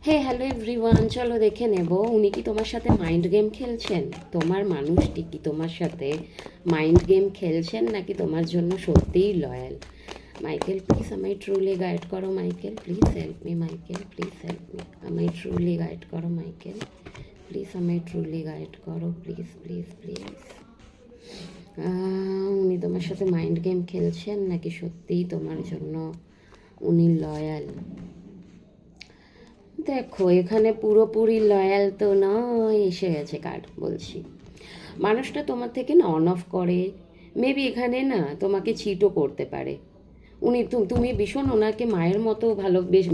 হে hello everyone, চলো দেখে নেব উনি কি তোমার সাথে মাইন্ড গেম খেলছেন। তোমার মানুষটি কি তোমার সাথে মাইন্ড গেম খেলছেন নাকি তোমার জন্য সত্যিই লয়াল। মাইকেল প্লিজ আমায় ট্রুলি গাইড করো। Michael please help me. Michael please help me. আমায় ট্রুলি গাইড করো। মাইকেল প্লিজ আমায় ট্রুলি গাইড করো। Please please please. উনি তোমার সাথে মাইন্ড গেম খেলছেন নাকি সত্যিই তোমার জন্য উনি লয়াল। দেখো এখানে পুরোপুরি লয়াল তো নয়, এসে গেছে কার্ড বলছি। মানুষটা তোমার থেকে না অন অফ করে, মেবি এখানে না তোমাকে চিটও করতে পারে। তুমি ভীষণ ওনাকে মায়ের মতো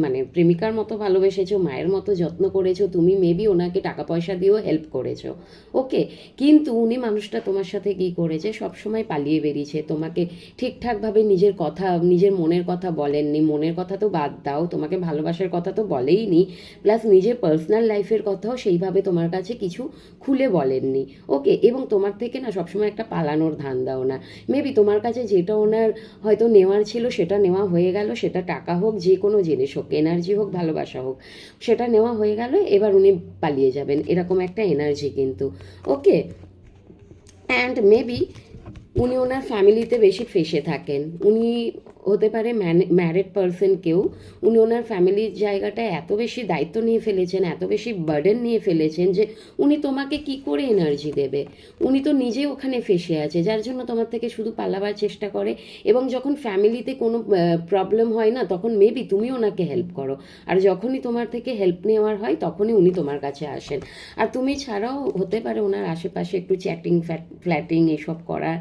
মানে প্রেমিকার মতো ভালোবেসেছো, মায়ের মতো যত্ন করেছো, তুমি মেবি ওনাকে টাকা পয়সা দিয়েও হেল্প করেছো। ওকে, কিন্তু উনি মানুষটা তোমার সাথে কি করেছে, সবসময় পালিয়ে বেরিয়েছে, তোমাকে ঠিকঠাকভাবে নিজের মনের কথা বলেননি। মনের কথা তো বাদ দাও, তোমাকে ভালোবাসার কথা তো বলেইনি, প্লাস নিজের পার্সোনাল লাইফের কথাও সেইভাবে তোমার কাছে কিছু খুলে বলেননি। ওকে, এবং তোমার থেকে না সবসময় একটা পালানোর ধান্দাও না। মেবি তোমার কাছে যেটা ওনার হয়তো নেওয়ার ছিল সেটা নেওয়া হয়ে গেল, সেটা টাকা হোক, যে কোনো জিনিস হোক, এনার্জি হোক, ভালোবাসা হোক, সেটা নেওয়া হয়ে গেল, এবার উনি পালিয়ে যাবেন, এরকম একটা এনার্জি কিন্তু। ওকে, অ্যান্ড মেবি উনি ওনার ফ্যামিলিতে বেশি ফেসে থাকেন। উনি হতে পারে ম্যারিড পারসন কেউ, উনি ওনার ফ্যামিলির জায়গাটায় এত বেশি দায়িত্ব নিয়ে ফেলেছেন, এত বেশি বার্ডেন নিয়ে ফেলেছেন যে উনি তোমাকে কি করে এনার্জি দেবে। উনি তো নিজে ওখানে ফেসে আছে, যার জন্য তোমার থেকে শুধু পালাবার চেষ্টা করে। এবং যখন ফ্যামিলিতে কোনো প্রবলেম হয় না, তখন মেবি তুমি ওনাকে হেল্প করো, আর যখনই তোমার থেকে হেল্প নেওয়ার হয় তখনই উনি তোমার কাছে আসেন। আর তুমি ছাড়াও হতে পারে ওনার আশেপাশে একটু চ্যাটিং ফ্ল্যাটিং এসব করার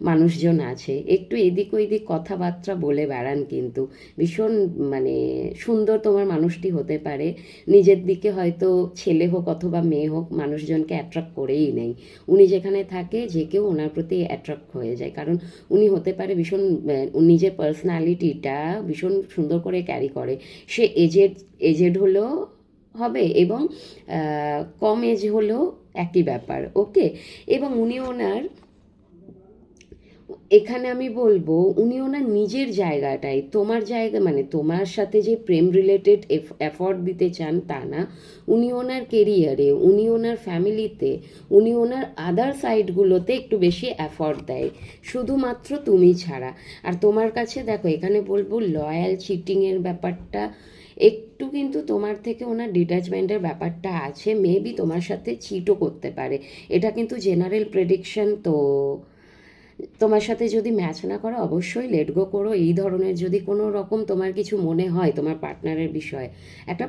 মানুষজন আছে, একটু এদিক ওইদিক কথাবার্তা বলে বেড়ান, কিন্তু ভীষণ মানে সুন্দর তোমার মানুষটি হতে পারে। নিজের দিকে হয়তো ছেলে হোক অথবা মেয়ে হোক, মানুষজনকে অ্যাট্রাক্ট করেই নেই। উনি যেখানে থাকে যে কেউ ওনার প্রতি অ্যাট্রাক্ট হয়ে যায়, কারণ উনি হতে পারে ভীষণ নিজের পার্সোনালিটিটা ভীষণ সুন্দর করে ক্যারি করে। সে এজেড হলেও হবে, এবং কম এজ হলেও একই ব্যাপার। ওকে, এবং উনি ওনার এখানে আমি বলবো উনি ওনার নিজের জায়গাটায়, তোমার জায়গা মানে তোমার সাথে যে প্রেম রিলেটেড এফর্ট দিতে চান তা না, উনি ওনার কেরিয়ারে, উনি ওনার ফ্যামিলিতে, উনি ওনার আদার সাইডগুলোতে একটু বেশি এফর্ট দেয়, শুধুমাত্র তুমি ছাড়া। আর তোমার কাছে দেখো এখানে বলবো লয়াল চিটিংয়ের ব্যাপারটা একটু কিন্তু তোমার থেকে ওনার ডিট্যাচমেন্টের ব্যাপারটা আছে, মেবি তোমার সাথে চিটও করতে পারে। এটা কিন্তু জেনারেল প্রেডিকশন তো, তোমার সাথে যদি ম্যাচ না করে অবশ্যই লেট গো করো। এই ধরনের যদি কোনো রকম তোমার কিছু মনে হয় তোমার পার্টনারের বিষয়ে, একটা